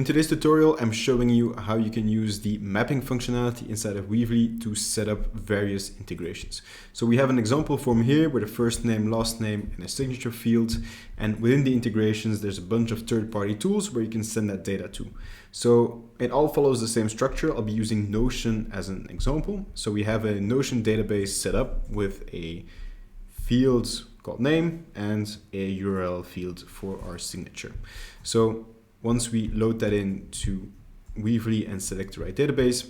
In today's tutorial, I'm showing you how you can use the mapping functionality inside of Weavely to set up various integrations. So we have an example form here with a first name, last name, and a signature field. And within the integrations, there's a bunch of third-party tools where you can send that data to. So it all follows the same structure. I'll be using Notion as an example. So we have a Notion database set up with a field called name and a URL field for our signature. So once we load that into Weavely and select the right database,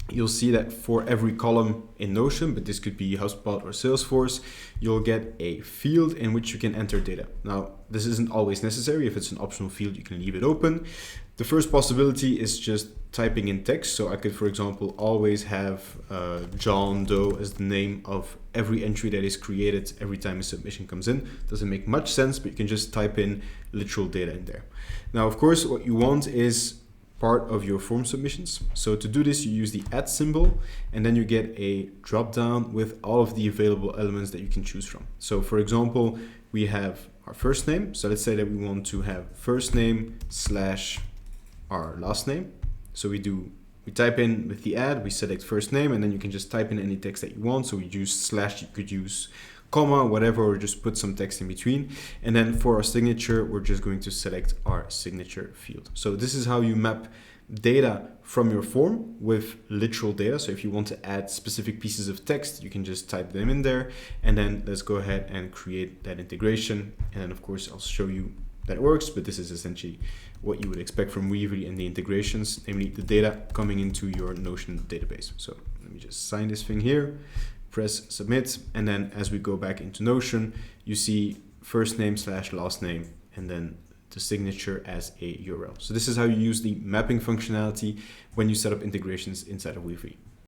you'll see that for every column in Notion, but this could be HubSpot or Salesforce, you'll get a field in which you can enter data. Now, this isn't always necessary. If it's an optional field, you can leave it open. The first possibility is just typing in text. So I could, for example, always have John Doe as the name of every entry that is created every time a submission comes in. Doesn't make much sense, but you can just type in literal data in there. Now, of course, what you want is part of your form submissions. So to do this, you use the @ symbol, and then you get a drop down with all of the available elements that you can choose from. So for example, we have our first name. So let's say that we want to have first name / our last name. So we type in with the @, we select first name, and then you can just type in any text that you want. So we use /, you could use comma, whatever, or just put some text in between. And then for our signature, we're just going to select our signature field. So this is how you map data from your form with literal data. So if you want to add specific pieces of text, you can just type them in there. And then let's go ahead and create that integration. And then of course, I'll show you that it works, but this is essentially what you would expect from Weavely and the integrations, namely the data coming into your Notion database. So let me just sign this thing here, press submit, and then as we go back into Notion, you see first name / last name, and then the signature as a URL. So this is how you use the mapping functionality when you set up integrations inside of Weavely.